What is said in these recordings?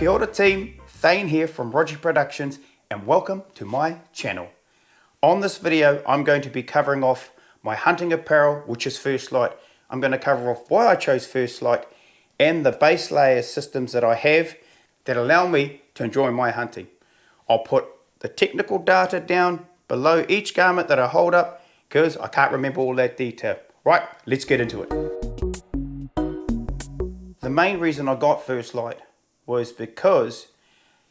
Kia ora team, Thane here from ROGEES Productions and welcome to my channel. On this video I'm going to be covering off my hunting apparel, which is Firstlite. I'm going to cover off why I chose Firstlite and the base layer systems that I have that allow me to enjoy my hunting. I'll put the technical data down below each garment that I hold up because I can't remember all that detail. Right, let's get into it. The main reason I got Firstlite was because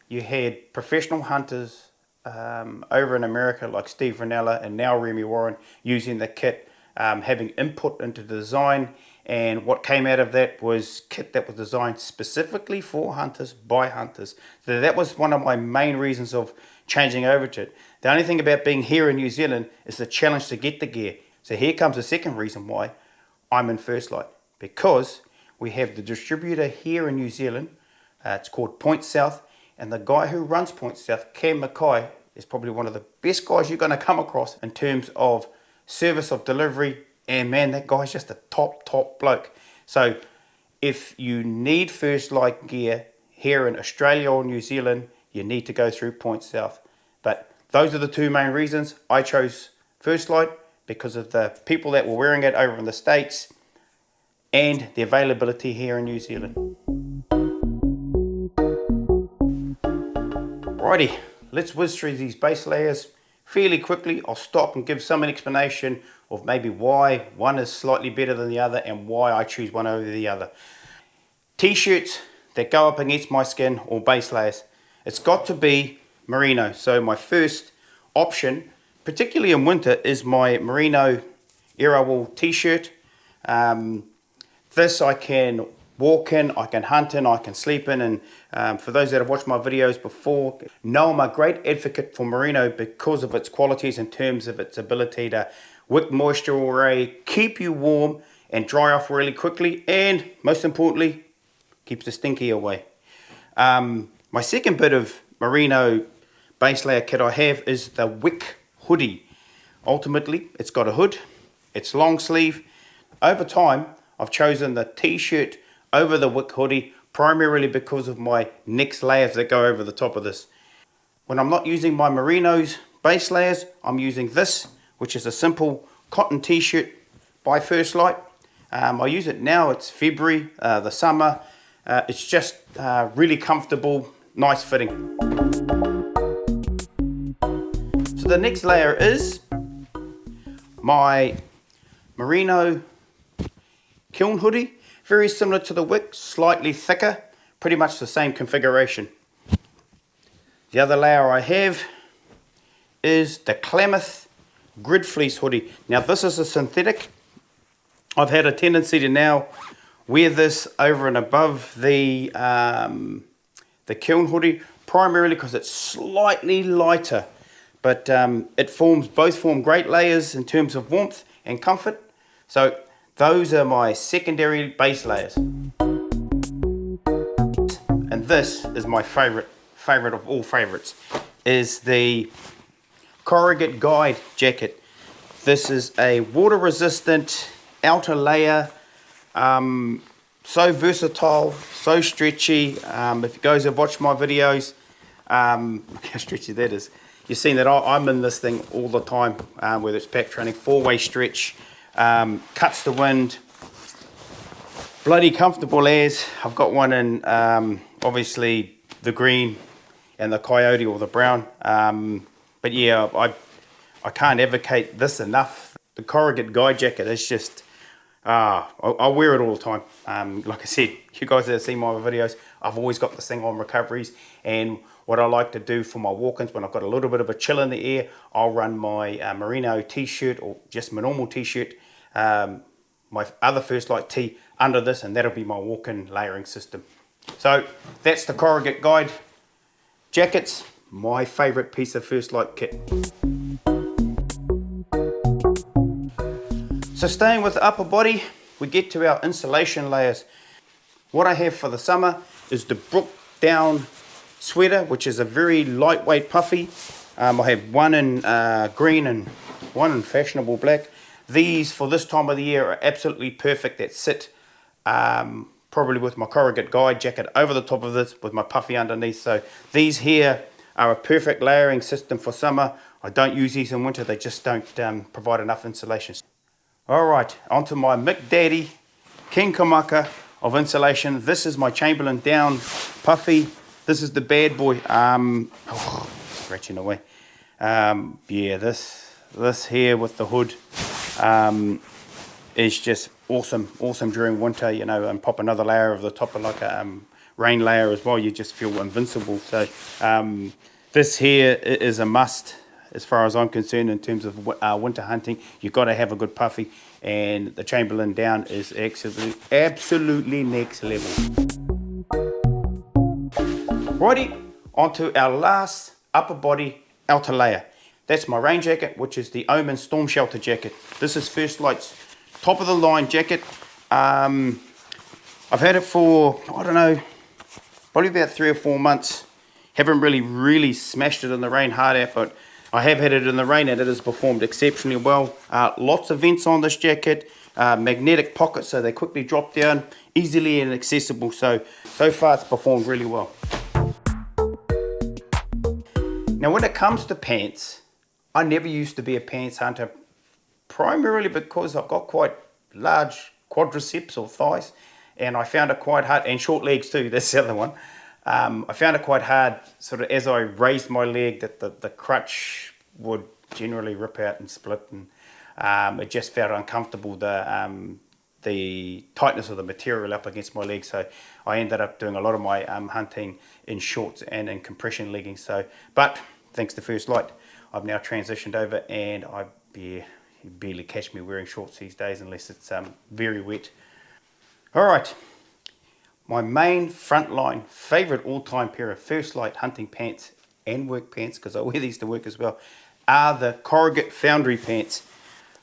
you had professional hunters over in America like Steve Rinella and now Remy Warren using the kit, having input into the design, and what came out of that was kit that was designed specifically for hunters by hunters. So that was one of my main reasons of changing over to it. The only thing about being here in New Zealand is the challenge to get the gear. So here comes the second reason why I'm in Firstlite, because we have the distributor here in New Zealand. It's called Point South, and the guy who runs Point South, Cam Mackay, is probably one of the best guys you're going to come across in terms of service of delivery, and man, that guy's just a top bloke. So if you need Firstlite gear here in Australia or New Zealand, you need to go through Point South. But those are the two main reasons I chose Firstlite, because of the people that were wearing it over in the States and the availability here in New Zealand. Alrighty, let's whiz through these base layers fairly quickly. I'll stop and give some explanation of maybe why one is slightly better than the other and why I choose one over the other. T-shirts that go up against my skin or base layers, it's got to be merino. So my first option, particularly in winter, is my merino Aerowool t-shirt. This I can walk in, I can hunt in, I can sleep in, and for those that have watched my videos before, know I'm a great advocate for merino because of its qualities in terms of its ability to wick moisture away, keep you warm and dry off really quickly, and most importantly, keeps the stinky away. My second bit of merino base layer kit I have is the wick hoodie. Ultimately, it's got a hood, it's long sleeve. Over time, I've chosen the t-shirt over the wick hoodie primarily because of my next layers that go over the top of this. When I'm not using my merinos base layers, I'm using this, which is a simple cotton t-shirt by Firstlite. I use it now, it's February, the summer. It's just really comfortable, nice fitting. So the next layer is my merino kiln hoodie, very similar to the wick, slightly thicker, pretty much the same configuration. The other layer I have is the Klamath grid fleece hoodie. Now this is a synthetic. I've had a tendency to now wear this over and above the kiln hoodie, primarily because it's slightly lighter, but both form great layers in terms of warmth and comfort. So those are my secondary base layers. And this is my favorite of all favorites, is the Corrugate Guide jacket. This is a water resistant outer layer, so versatile, so stretchy. If you guys have watched my videos, look how stretchy that is. You've seen that I'm in this thing all the time, whether it's pack training, 4-way stretch, cuts the wind, bloody comfortable as. I've got one in obviously the green and the coyote or the brown, but yeah, I can't advocate this enough. The Corrugate Guide jacket is just, I wear it all the time. Like I said, you guys that have seen my videos, I've always got this thing on recoveries, and what I like to do for my walk-ins when I've got a little bit of a chill in the air, I'll run my merino t-shirt or just my normal t-shirt, my other Firstlite tee under this, and that'll be my walk-in layering system. So that's the Corrugate Guide jackets, my favorite piece of Firstlite kit. So staying with the upper body, we get to our insulation layers. What I have for the summer is the Brook Down sweater, which is a very lightweight puffy. I have one in green and one in fashionable black. These for this time of the year are absolutely perfect. That sit probably with my corrugate guide jacket over the top of this with my puffy underneath. So these here are a perfect layering system for summer. I don't use these in winter, they just don't provide enough insulation. Alright, onto my Mick Daddy King Kamaka of insulation. This is my Chamberlain Down puffy. This is the bad boy. Scratching away. Yeah, this here with the hood is just awesome during winter, you know, and pop another layer over the top of like a rain layer as well. You just feel invincible. So this here is a must as far as I'm concerned in terms of winter hunting. You've got to have a good puffy, and the Chamberlain Down is absolutely next level. Righty, onto our last upper body outer layer. That's my rain jacket, which is the Omen Storm Shelter jacket. This is Firstlite's top of the line jacket. I've had it for, I don't know, probably about 3 or 4 months. Haven't really smashed it in the rain hard out, but I have had it in the rain and it has performed exceptionally well. Lots of vents on this jacket, magnetic pockets so they quickly drop down, easily and accessible. So far it's performed really well. Now when it comes to pants, I never used to be a pants hunter, primarily because I've got quite large quadriceps or thighs, and I found it quite hard, and short legs too, that's the other one. I found it quite hard sort of as I raised my leg that the crutch would generally rip out and split, and it just felt uncomfortable, the tightness of the material up against my leg. So I ended up doing a lot of my hunting in shorts and in compression leggings. But thanks to Firstlite, I've now transitioned over, and you barely catch me wearing shorts these days unless it's very wet. Alright, my main frontline favourite all-time pair of Firstlite hunting pants and work pants, because I wear these to work as well, are the corrugate foundry pants.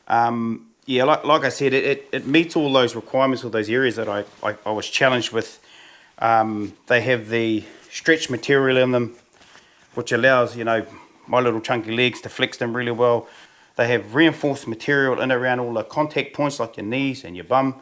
Yeah, like I said, it meets all those requirements, all those areas that I was challenged with. They have the stretch material in them, which allows, you know, my little chunky legs to flex them really well. They have reinforced material in around all the contact points like your knees and your bum.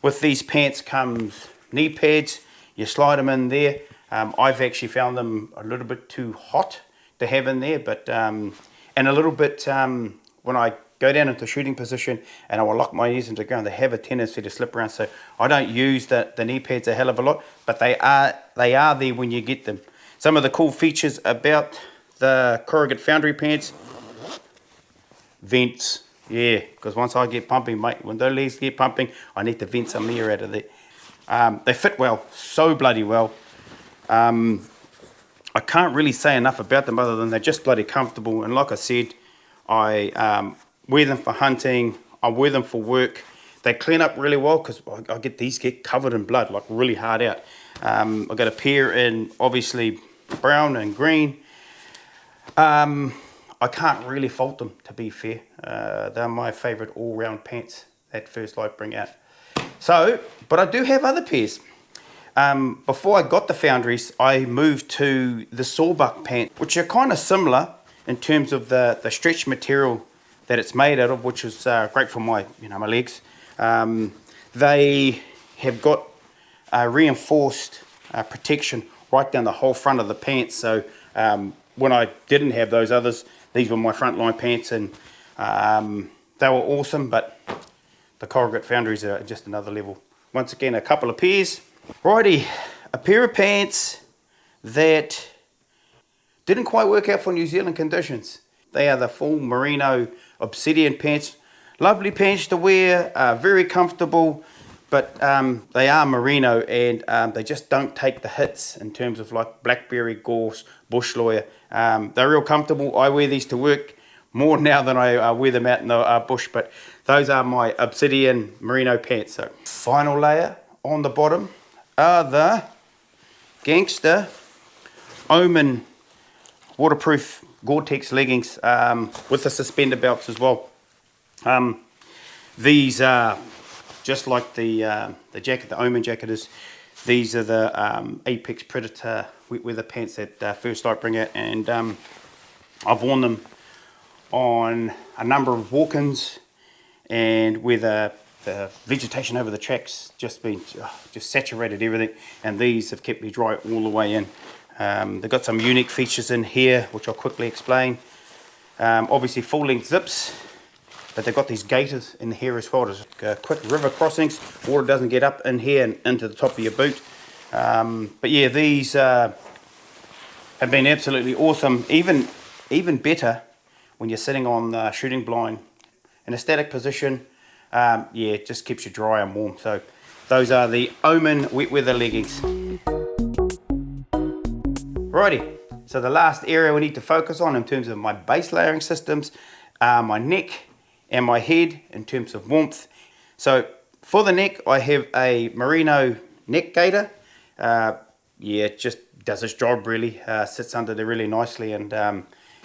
With these pants comes knee pads. You slide them in there. I've actually found them a little bit too hot to have in there, but and a little bit when I go down into shooting position and I will lock my knees into the ground, they have a tendency to slip around. So I don't use the knee pads a hell of a lot, but they are there when you get them. Some of the cool features about the corrugate foundry pants: vents. Yeah, because once I get pumping, mate, when those legs get pumping, I need to vent some air out of there. They fit well, so bloody well. I can't really say enough about them other than they're just bloody comfortable. And like I said, I wear them for hunting, I wear them for work. They clean up really well because I get covered in blood, like really hard out. I've got a pair in obviously brown and green. I can't really fault them, to be fair. They're my favourite all-round pants that Firstlite bring out. So, but I do have other pairs. Before I got the foundries, I moved to the sawbuck pants, which are kind of similar in terms of the stretch material that it's made out of, which is great for my legs. They have got reinforced protection right down the whole front of the pants. So when I didn't have those others, these were my frontline pants, and they were awesome. But the corrugate foundries are just another level. Once again, a couple of pairs. Righty, a pair of pants that didn't quite work out for New Zealand conditions. They are the full merino obsidian pants. Lovely pants to wear, very comfortable, but they are merino, and they just don't take the hits in terms of like blackberry, gorse, bush lawyer. They're real comfortable. I wear these to work more now than I wear them out in the bush, but those are my obsidian merino pants. So final layer on the bottom are the Gangster Omen waterproof Gore-Tex leggings with the suspender belts as well. These are just like the jacket, the Omen jacket is. These are the Apex Predator wet weather pants that Firstlite bring out, and I've worn them on a number of walk-ins and where the the vegetation over the track's just been just saturated everything, and these have kept me dry all the way in. They've got some unique features in here which I'll quickly explain. Obviously full length zips, but they've got these gaiters in here as well. There's quick river crossings, water doesn't get up in here and into the top of your boot. But yeah, these have been absolutely awesome, even better when you're sitting on the shooting blind in a static position. Yeah, it just keeps you dry and warm. So those are the Omen wet weather leggings. Righty, so the last area we need to focus on in terms of my base layering systems are my neck and my head in terms of warmth. So for the neck, I have a merino neck gaiter. Yeah, it just does its job really, sits under there really nicely and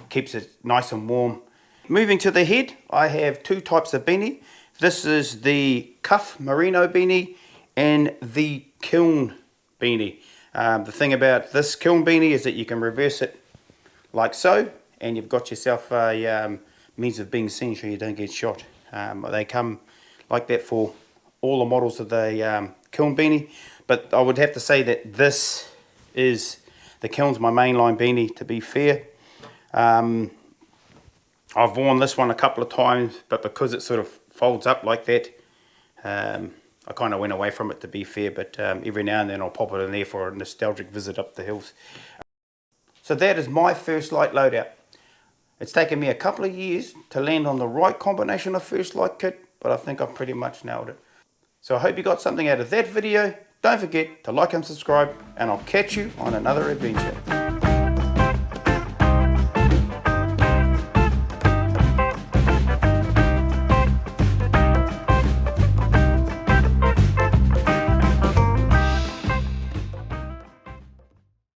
keeps it nice and warm. Moving to the head, I have two types of beanie. This is the cuff merino beanie and the kiln beanie. The thing about this kiln beanie is that you can reverse it like so, and you've got yourself a means of being seen so you don't get shot. They come like that for all the models of the kiln beanie, but I would have to say that this is the kiln's my mainline beanie, to be fair. I've worn this one a couple of times, but because it sort of folds up like that, I kind of went away from it, to be fair, but every now and then I'll pop it in there for a nostalgic visit up the hills. So that is my Firstlite loadout. It's taken me a couple of years to land on the right combination of Firstlite kit, but I think I've pretty much nailed it. So I hope you got something out of that video. Don't forget to like and subscribe, and I'll catch you on another adventure.